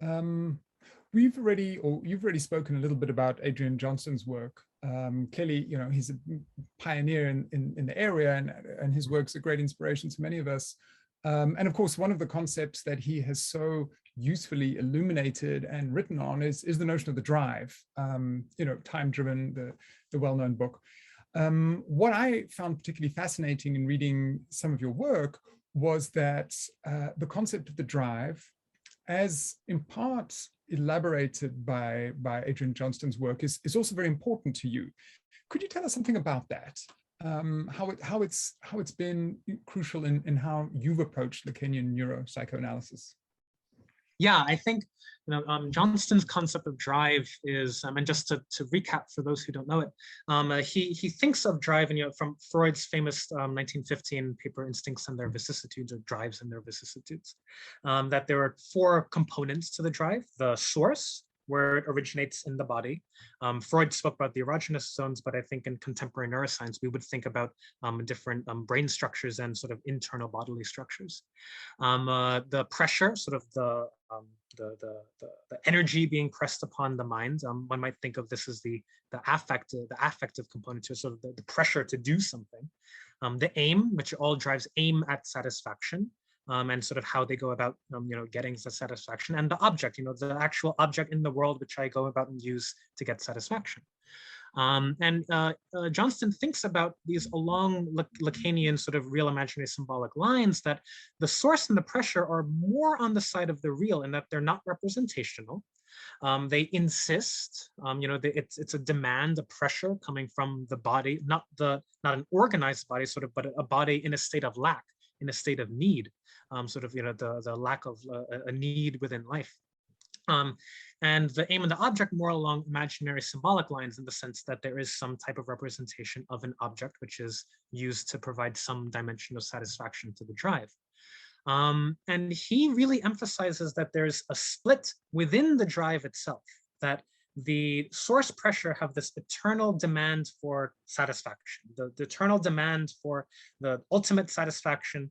We've already, or you've already spoken a little bit about Adrian Johnston's work. Clearly, you know, he's a pioneer in the area, and his work's a great inspiration to many of us. And of course, one of the concepts that he has so usefully illuminated and written on is the notion of the drive. You know, Time Driven, the well-known book. What I found particularly fascinating in reading some of your work was that the concept of the drive, as in part elaborated by Adrian Johnston's work, is also very important to you. Could you tell us something about that? How it's been crucial in how you've approached Lacanian neuropsychoanalysis? Yeah, I think Johnston's concept of drive is, and just to recap for those who don't know it, he thinks of drive, and from Freud's famous 1915 paper, Instincts and Their Vicissitudes, or Drives and Their Vicissitudes, that there are four components to the drive: the source, where it originates in the body. Freud spoke about the erogenous zones, but I think in contemporary neuroscience, we would think about different brain structures and sort of internal bodily structures. The pressure, sort of the energy being pressed upon the mind. One might think of this as the affective component to it, sort of the pressure to do something. The aim, which all drives aim at satisfaction. And sort of how they go about, getting the satisfaction, and the object, the actual object in the world which I go about and use to get satisfaction. Johnston thinks about these along Lacanian sort of real imaginary symbolic lines, that the source and the pressure are more on the side of the real, in that they're not representational. They insist, it's a demand, a pressure coming from the body, not an organized body, sort of, but a body in a state of lack, in a state of need. The lack of a need within life. And the aim and the object more along imaginary symbolic lines, in the sense that there is some type of representation of an object which is used to provide some dimension of satisfaction to the drive. And he really emphasizes that there's a split within the drive itself, that the source pressure have this eternal demand for satisfaction, the eternal demand for the ultimate satisfaction.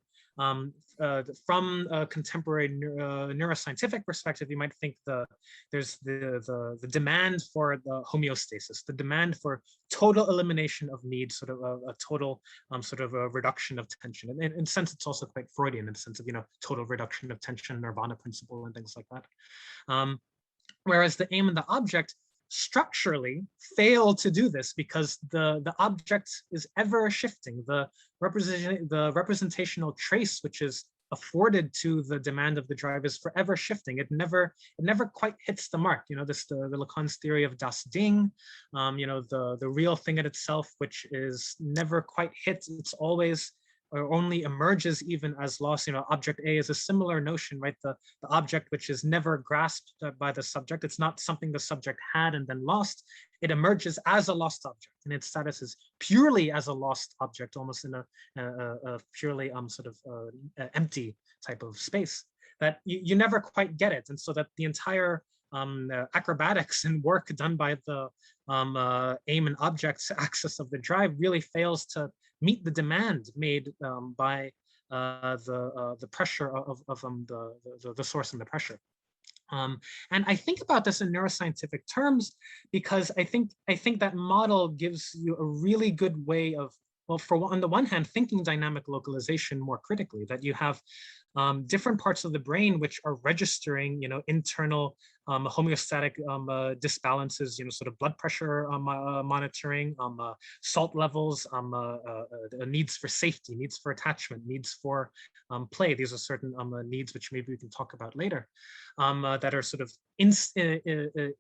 From a contemporary neuroscientific perspective, you might think there's the demand for the homeostasis, the demand for total elimination of need, sort of a total sort of a reduction of tension. And in a sense, it's also quite Freudian, in the sense of total reduction of tension, nirvana principle, and things like that. Whereas the aim and the object structurally fail to do this, because the object is ever shifting. The representational trace which is afforded to the demand of the drive is forever shifting. It never quite hits the mark. The Lacan's theory of das Ding, the real thing in itself, which is never quite hit. It's always, or only emerges even as lost. Object A is a similar notion, right? The object which is never grasped by the subject. It's not something the subject had and then lost. It emerges as a lost object, and its status is purely as a lost object, almost in a purely empty type of space, that you never quite get it. And so that the entire acrobatics and work done by the aim and objects axis of the drive really fails to meet the demand made by the pressure of the source and the pressure. And I think about this in neuroscientific terms, because I think that model gives you a really good way of, well, on the one hand, thinking dynamic localization more critically, that you have different parts of the brain which are registering, internal homeostatic disbalances, sort of blood pressure monitoring, salt levels, needs for safety, needs for attachment, needs for play. These are certain needs which maybe we can talk about later, that are sort of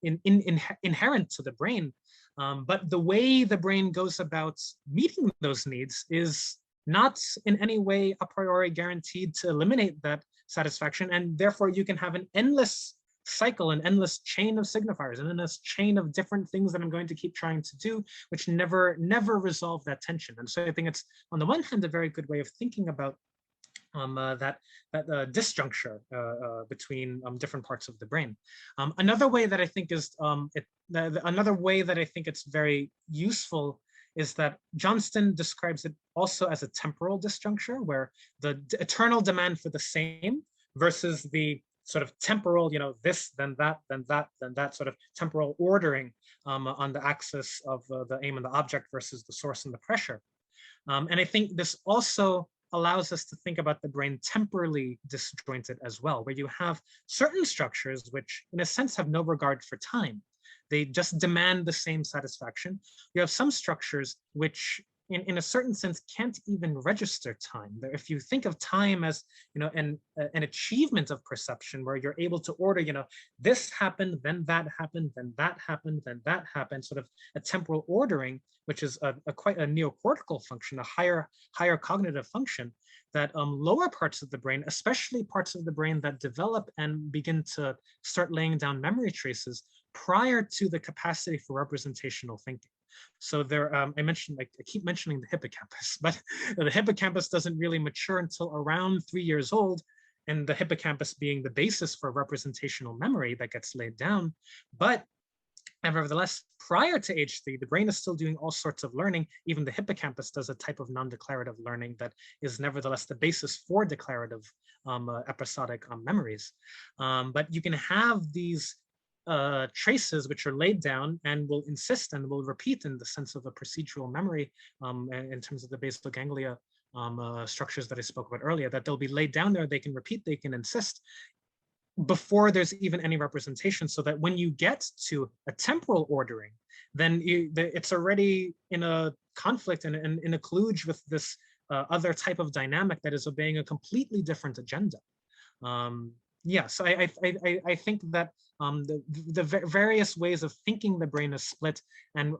inherent to the brain. But the way the brain goes about meeting those needs is not in any way a priori guaranteed to eliminate that satisfaction, and therefore you can have an endless cycle, an endless chain of signifiers, and endless chain of different things that I'm going to keep trying to do, which never resolve that tension. And so I think it's, on the one hand, a very good way of thinking about that disjuncture between different parts of the brain. Another way that I think is another way that I think it's very useful is that Johnston describes it also as a temporal disjuncture, where the eternal demand for the same versus the sort of temporal, this, then that, then that, then that sort of temporal ordering on the axis of the aim and the object versus the source and the pressure. And I think this also allows us to think about the brain temporally disjointed as well, where you have certain structures which in a sense have no regard for time. They just demand the same satisfaction. You have some structures which in a certain sense can't even register time. If you think of time as an achievement of perception, where you're able to order, this happened, then that happened, then that happened, then that happened, sort of a temporal ordering, which is quite a neocortical function, a higher cognitive function, that lower parts of the brain, especially parts of the brain that develop and begin to start laying down memory traces prior to the capacity for representational thinking. So there, I keep mentioning the hippocampus, but the hippocampus doesn't really mature until around 3 years old, and the hippocampus being the basis for representational memory that gets laid down. But nevertheless, prior to age 3, the brain is still doing all sorts of learning. Even the hippocampus does a type of non-declarative learning that is nevertheless the basis for declarative episodic memories. But you can have these traces which are laid down and will insist and will repeat in the sense of a procedural memory in terms of the basal ganglia structures that I spoke about earlier, that they'll be laid down there, they can repeat, they can insist before there's even any representation, so that when you get to a temporal ordering, then it's already in a conflict and in a kludge with this other type of dynamic that is obeying a completely different agenda. So I think that the various ways of thinking the brain is split, and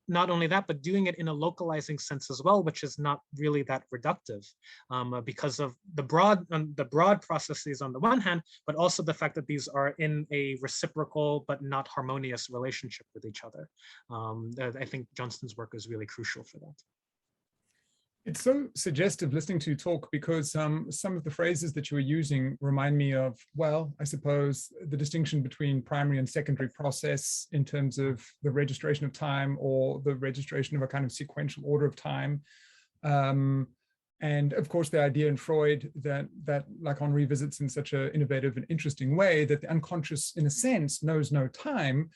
not only that, but doing it in a localizing sense as well, which is not really that reductive because of the broad processes on the one hand, but also the fact that these are in a reciprocal but not harmonious relationship with each other. I think Johnston's work is really crucial for that. It's so suggestive listening to you talk, because some of the phrases that you were using remind me of, well, I suppose the distinction between primary and secondary process in terms of the registration of time, or the registration of a kind of sequential order of time. And of course, the idea in Freud that Lacan revisits in such an innovative and interesting way, that the unconscious, in a sense, knows no time,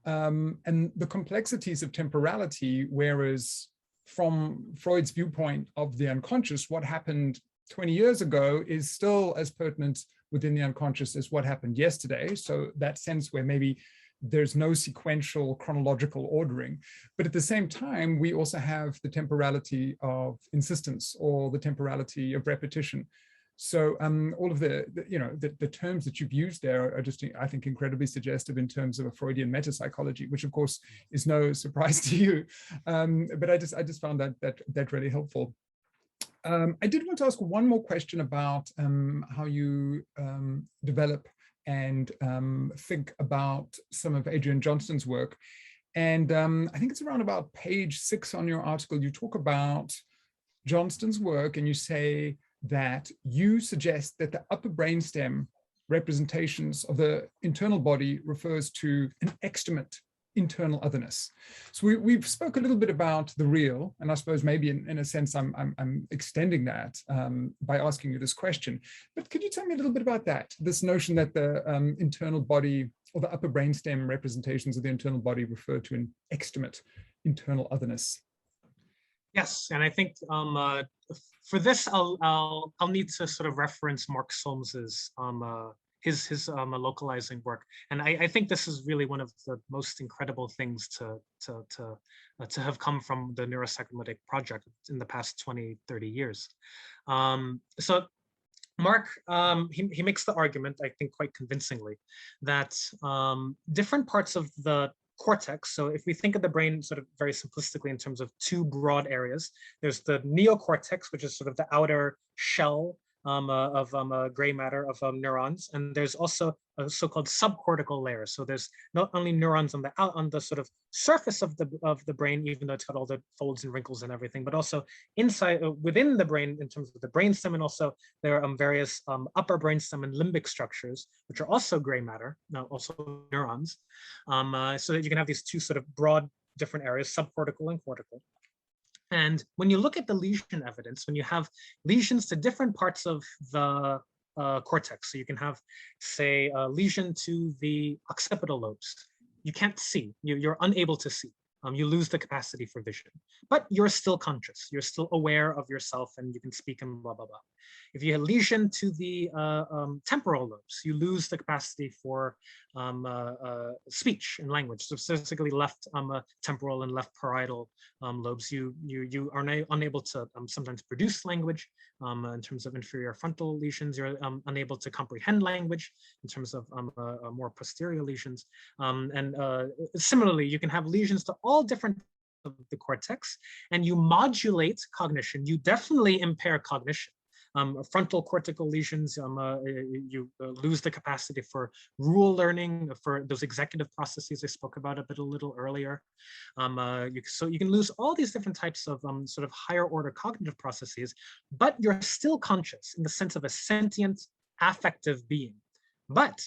and the complexities of temporality, whereas from Freud's viewpoint of the unconscious, what happened 20 years ago is still as pertinent within the unconscious as what happened yesterday. So that sense where maybe there's no sequential chronological ordering. But at the same time, we also have the temporality of insistence, or the temporality of repetition. So all of the terms that you've used there are just, I think, incredibly suggestive in terms of a Freudian metapsychology, which of course is no surprise to you. But I just found that really helpful. I did want to ask one more question about how you develop and think about some of Adrian Johnston's work. And I think it's around about page 6 on your article, you talk about Johnston's work, and you say that you suggest that the upper brainstem representations of the internal body refers to an extimate internal otherness. So we've spoke a little bit about the real, and I suppose maybe in a sense I'm extending that by asking you this question. But could you tell me a little bit about that? This notion that the internal body, or the upper brainstem representations of the internal body, refer to an extimate internal otherness. Yes, and I think for this, I'll need to sort of reference Mark Solmes's his localizing work, and I think this is really one of the most incredible things to have come from the neuropsychoanalytic project in the past 20-30 years. So Mark, he makes the argument, I think quite convincingly, that different parts of the cortex. So if we think of the brain sort of very simplistically in terms of 2 broad areas, there's the neocortex, which is sort of the outer shell of gray matter of neurons, and there's also a so-called subcortical layer. So there's not only neurons on the sort of surface of the brain, even though it's got all the folds and wrinkles and everything, but also inside within the brain in terms of the brainstem, and also there are various upper brainstem and limbic structures, which are also gray matter, now also neurons, so that you can have these 2 sort of broad different areas, subcortical and cortical. And when you look at the lesion evidence, when you have lesions to different parts of the cortex. So you can have, say, a lesion to the occipital lobes. You can't see, you're unable to see. You lose the capacity for vision, but you're still conscious. You're still aware of yourself and you can speak and blah, blah, blah. If you have lesion to the temporal lobes, you lose the capacity for speech and language. So specifically left temporal and left parietal lobes, you are unable to sometimes produce language. In terms of inferior frontal lesions, you're unable to comprehend language in terms of more posterior lesions. And similarly, you can have lesions to all different of the cortex, and you modulate cognition. You definitely impair cognition. Frontal cortical lesions, you lose the capacity for rule learning, for those executive processes I spoke about a little earlier. So you can lose all these different types of sort of higher order cognitive processes, but you're still conscious in the sense of a sentient, affective being. But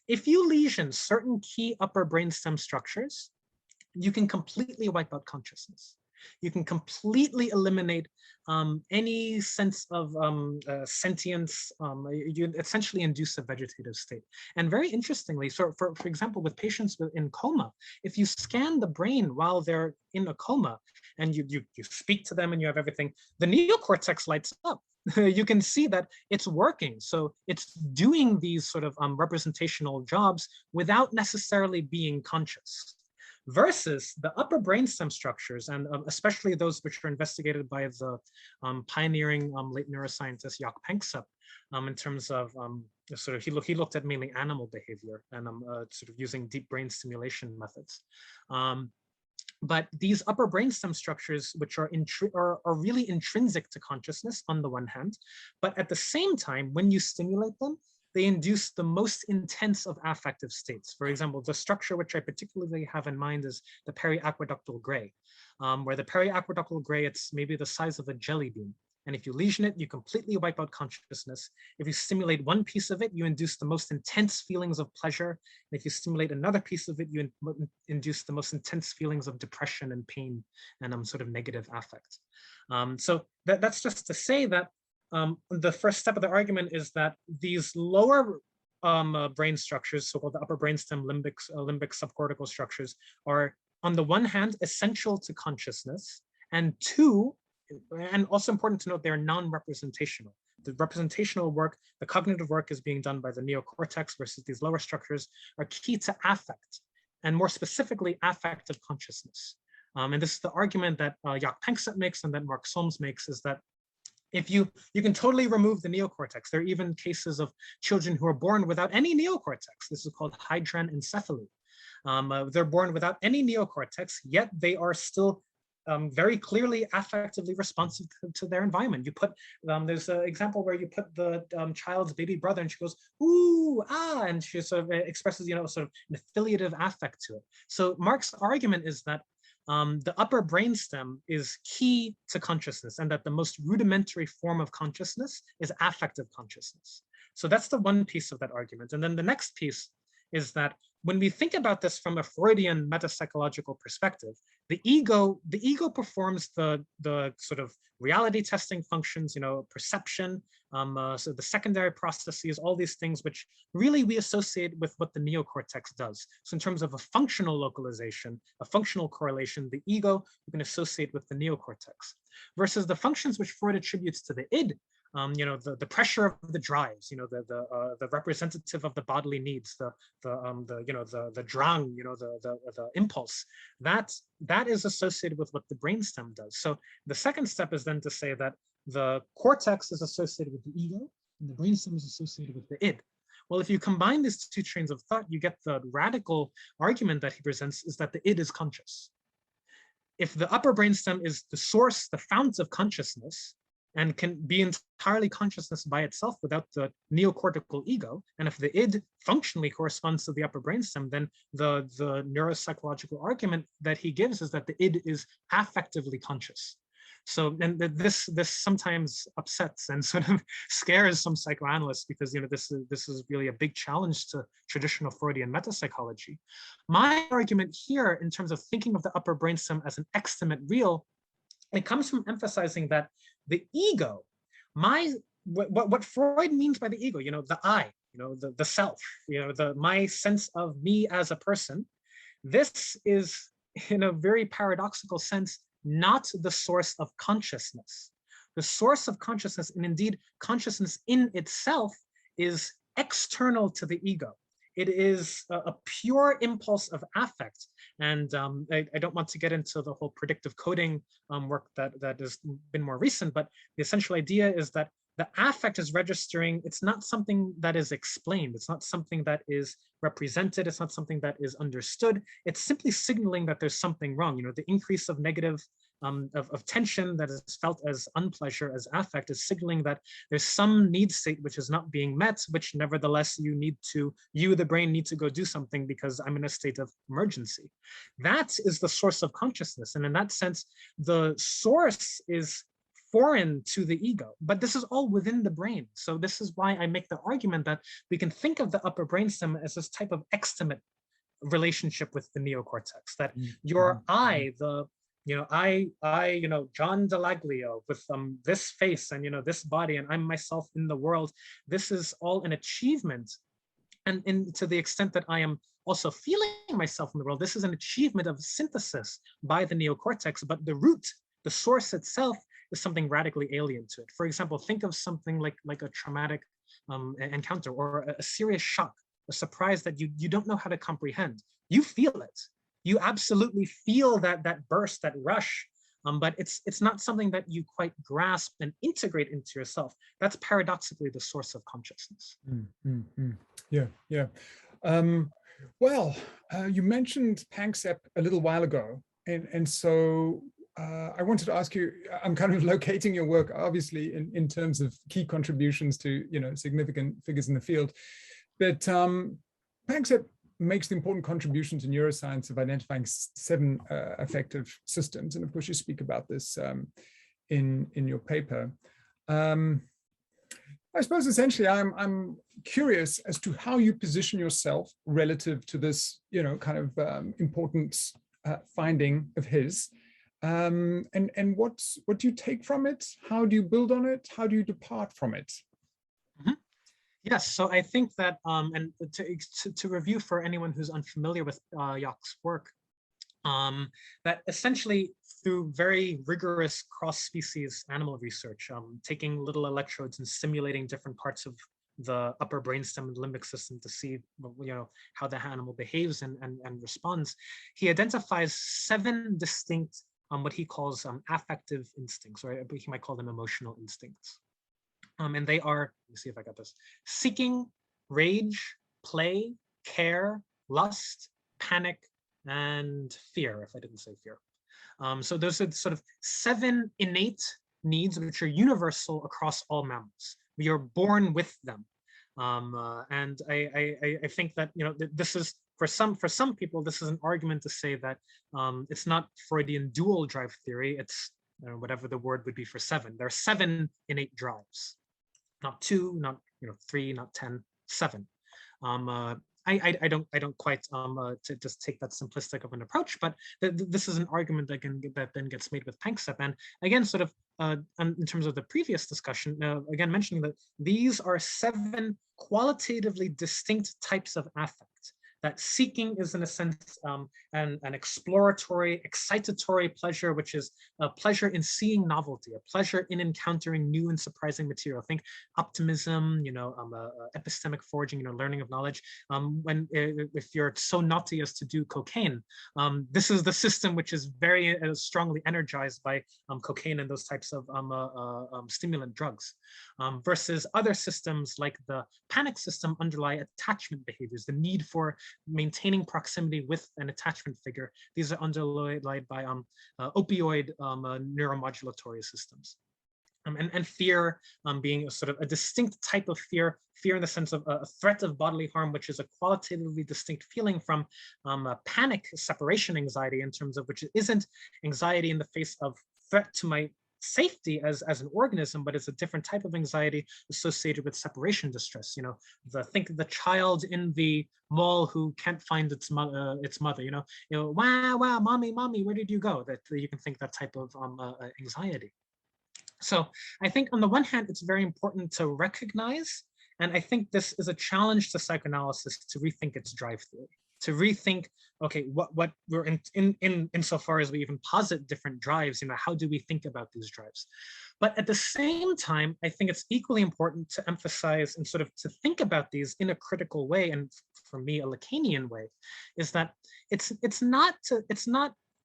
if you lesion certain key upper brainstem structures, you can completely wipe out consciousness. You can completely eliminate any sense of sentience. You essentially induce a vegetative state. And very interestingly, so for example, with patients in coma, if you scan the brain while they're in a coma and you speak to them and you have everything, the neocortex lights up. You can see that it's working. So it's doing these sort of representational jobs without necessarily being conscious. Versus the upper brainstem structures, and especially those which are investigated by the pioneering late neuroscientist Jaak Panksepp, in terms of sort of he looked at mainly animal behavior and sort of using deep brain stimulation methods. But these upper brainstem structures, which are really intrinsic to consciousness on the one hand, but at the same time, when you stimulate them, they induce the most intense of affective states. For example, the structure which I particularly have in mind is the periaqueductal gray, where the periaqueductal gray, it's maybe the size of a jelly bean. And if you lesion it, you completely wipe out consciousness. If you stimulate one piece of it, you induce the most intense feelings of pleasure. And if you stimulate another piece of it, you induce the most intense feelings of depression and pain and sort of negative affect. So that's just to say that the first step of the argument is that these lower brain structures, so-called the upper brainstem limbic subcortical structures, are on the one hand essential to consciousness, and two, and also important to note, they're non-representational. The representational work, the cognitive work is being done by the neocortex versus these lower structures are key to affect, and more specifically affective consciousness. And this is the argument that Jaak Panksepp makes and that Mark Solms makes, is that if you can totally remove the neocortex. There are even cases of children who are born without any neocortex. This is called hydranencephaly. They're born without any neocortex, yet they are still very clearly affectively responsive to their environment. You put, there's an example where you put the child's baby brother and she goes, ooh, ah, and she sort of expresses, sort of an affiliative affect to it. So Mark's argument is that the upper brainstem is key to consciousness, and that the most rudimentary form of consciousness is affective consciousness. So that's the one piece of that argument. And then the next piece is that when we think about this from a Freudian metapsychological perspective, the ego performs the sort of reality testing functions, perception, so the secondary processes, all these things which really we associate with what the neocortex does. So in terms of a functional localization, a functional correlation, the ego you can associate with the neocortex, versus the functions which Freud attributes to the id. The pressure of the drives, the representative of the bodily needs, the drang, the impulse, that is associated with what the brainstem does. So the second step is then to say that the cortex is associated with the ego and the brainstem is associated with the id. Well, if you combine these two trains of thought, you get the radical argument that he presents is that the id is conscious. If the upper brainstem is the source, the fount of consciousness, and can be entirely consciousness by itself without the neocortical ego, and if the id functionally corresponds to the upper brainstem, then the neuropsychological argument that he gives is that the id is affectively conscious. So, and this sometimes upsets and sort of scares some psychoanalysts because this is really a big challenge to traditional Freudian metapsychology. My argument here, in terms of thinking of the upper brainstem as an extimate real, it comes from emphasizing that the ego, what Freud means by the ego, the I, the self, my sense of me as a person, this is, in a very paradoxical sense, not the source of consciousness. The source of consciousness, and indeed consciousness in itself, is external to the ego. It is a pure impulse of affect. And I don't want to get into the whole predictive coding work that has been more recent, but the essential idea is that the affect is registering. It's not something that is explained. It's not something that is represented. It's not something that is understood. It's simply signaling that there's something wrong. The increase of negative of tension that is felt as unpleasure, as affect, is signaling that there's some need state which is not being met, which nevertheless you, the brain, need to go do something because I'm in a state of emergency. That is the source of consciousness. And in that sense, the source is foreign to the ego, but this is all within the brain. So this is why I make the argument that we can think of the upper brainstem as this type of extimate relationship with the neocortex, that your I, John Delaglio with this face and this body, and I'm myself in the world, this is all an achievement. And to the extent that I am also feeling myself in the world, this is an achievement of synthesis by the neocortex, but the root, the source itself, is something radically alien to it. For example, think of something like a traumatic encounter or a serious shock, a surprise that you don't know how to comprehend. You feel it. You absolutely feel that burst, that rush, but it's not something that you quite grasp and integrate into yourself. That's paradoxically the source of consciousness. Yeah. Well, you mentioned Panksepp a little while ago, and so I wanted to ask you, I'm kind of locating your work, obviously, in terms of key contributions to, significant figures in the field. But Panksepp makes the important contribution to neuroscience of identifying 7 affective systems. And of course, you speak about this in your paper. I suppose essentially I'm curious as to how you position yourself relative to this, kind of important finding of his. And what do you take from it? How do you build on it? How do you depart from it? Yes, so I think that, and to review for anyone who's unfamiliar with Jacques' work, that essentially through very rigorous cross-species animal research, taking little electrodes and simulating different parts of the upper brainstem and limbic system to see, how the animal behaves and responds, he identifies 7 distinct what he calls affective instincts, or he might call them emotional instincts. And they are, let me see if I got this: seeking, rage, play, care, lust, panic, and fear, if I didn't say fear. So those are sort of 7 innate needs which are universal across all mammals. We are born with them. And I think that, this is, for some people, this is an argument to say that it's not Freudian dual drive theory. It's whatever the word would be for 7. There are 7 innate drives, not 2, not 3, not 10, 7. I don't quite to just take that simplistic of an approach, but this is an argument that then gets made with Panksepp. And again, sort of in terms of the previous discussion, again mentioning that these are 7 qualitatively distinct types of affect. That seeking is, in a sense, an exploratory, excitatory pleasure, which is a pleasure in seeing novelty, a pleasure in encountering new and surprising material. Think optimism, epistemic foraging, learning of knowledge. If you're so naughty as to do cocaine, this is the system which is very strongly energized by cocaine and those types of stimulant drugs, versus other systems like the panic system underlie attachment behaviors, the need for maintaining proximity with an attachment figure. These are underlaid by opioid neuromodulatory systems. And fear being a sort of a distinct type of fear in the sense of a threat of bodily harm, which is a qualitatively distinct feeling from panic separation anxiety, in terms of which isn't anxiety in the face of threat to my safety as an organism, but it's a different type of anxiety associated with separation distress. Think of the child in the mall who can't find its mother. Wow, mommy, where did you go? That you can think that type of anxiety. So I think on the one hand, it's very important to recognize, and I think this is a challenge to psychoanalysis to rethink its drive theory, to rethink, okay, what we're insofar as we even posit different drives, how do we think about these drives? But at the same time, I think it's equally important to emphasize and sort of to think about these in a critical way, and for me, a Lacanian way, is that it's not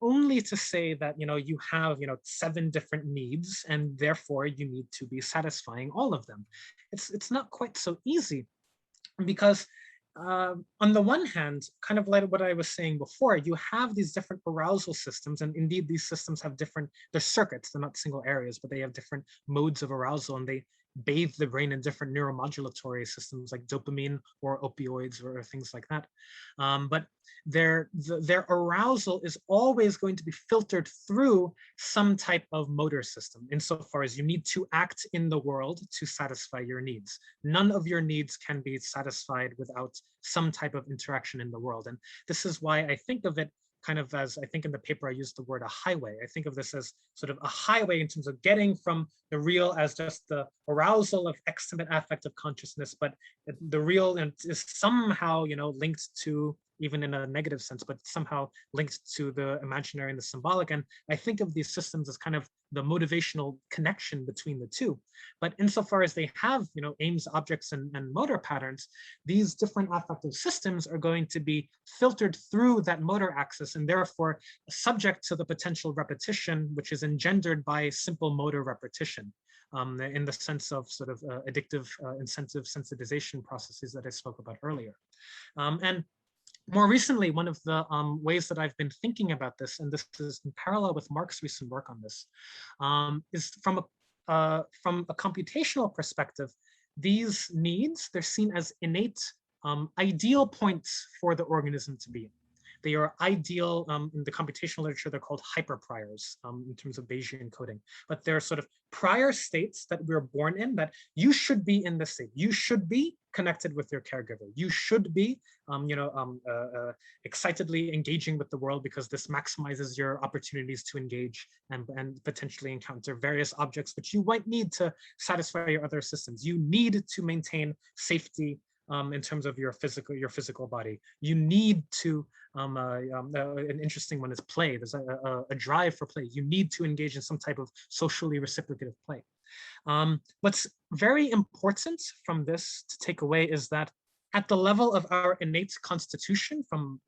only to say that you have 7 different needs and therefore you need to be satisfying all of them. It's not quite so easy, because on the one hand, kind of like what I was saying before, you have these different arousal systems, and indeed these systems have they're circuits, they're not single areas, but they have different modes of arousal, and they bathe the brain in different neuromodulatory systems like dopamine or opioids or things like that. But their arousal is always going to be filtered through some type of motor system, insofar as you need to act in the world to satisfy your needs. None of your needs can be satisfied without some type of interaction in the world. And this is why I think of it kind of as, I think in the paper I used the word a highway. I think of this as sort of a highway in terms of getting from the real as just the arousal of extimate affective consciousness, but the real is somehow linked to, even in a negative sense, but somehow linked to the imaginary and the symbolic. And I think of these systems as kind of the motivational connection between the two. But insofar as they have, aims, objects, and motor patterns, these different affective systems are going to be filtered through that motor axis, and therefore subject to the potential repetition, which is engendered by simple motor repetition. In the sense of sort of addictive incentive sensitization processes that I spoke about earlier. And more recently, one of the ways that I've been thinking about this, and this is in parallel with Mark's recent work on this, is from a computational perspective. These needs, they're seen as innate, ideal points for the organism to be in. They are ideal, in the computational literature, they're called hyperpriors in terms of Bayesian coding. But they're sort of prior states that we're born in, that you should be in this state. You should be connected with your caregiver. You should be excitedly engaging with the world, because this maximizes your opportunities to engage and potentially encounter various objects which you might need to satisfy your other systems. You need to maintain safety in terms of your physical body. You need to, an interesting one is play. There's a drive for play. You need to engage in some type of socially reciprocative play. What's very important from this to take away is that at the level of our innate constitution from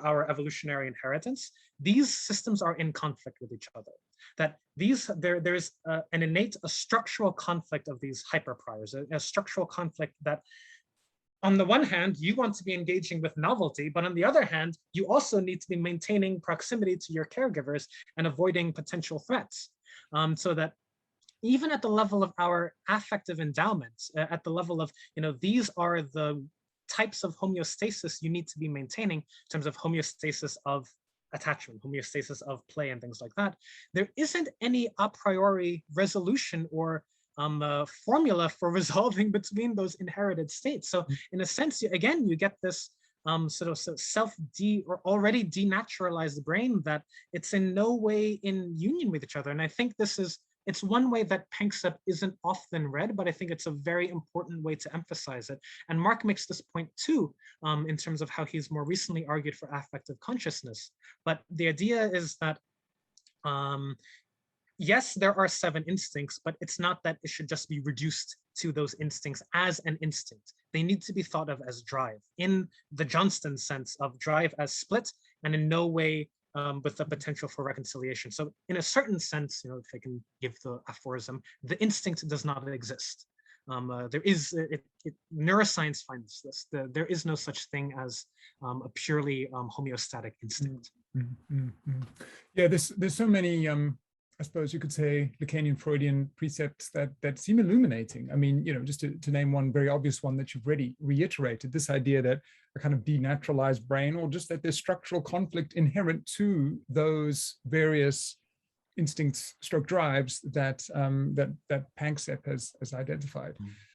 our evolutionary inheritance, these systems are in conflict with each other. That there's an innate, a structural conflict of these hyperpriors, a structural conflict that, on the one hand, you want to be engaging with novelty, but on the other hand, you also need to be maintaining proximity to your caregivers and avoiding potential threats. So that even at the level of our affective endowments, at the level of, these are the types of homeostasis you need to be maintaining in terms of homeostasis of attachment, homeostasis of play, and things like that. There isn't any a priori resolution or formula for resolving between those inherited states. So in a sense, again, you get this sort of or already denaturalized brain that it's in no way in union with each other. And I think it's one way that Panksepp isn't often read, but I think it's a very important way to emphasize it. And Mark makes this point too, in terms of how he's more recently argued for affective consciousness. But the idea is that yes, there are 7 instincts, but it's not that it should just be reduced to those instincts as an instinct. They need to be thought of as drive, in the Johnston sense of drive as split, and in no way with the potential for reconciliation. So in a certain sense, if I can give the aphorism, the instinct does not exist. Neuroscience finds this. There is no such thing as a purely homeostatic instinct. Yeah, there's so many I suppose you could say Lacanian Freudian precepts that seem illuminating. I mean, just to name one very obvious one that you've already reiterated, this idea that a kind of denaturalized brain, or just that there's structural conflict inherent to those various instincts stroke drives that Panksepp has identified.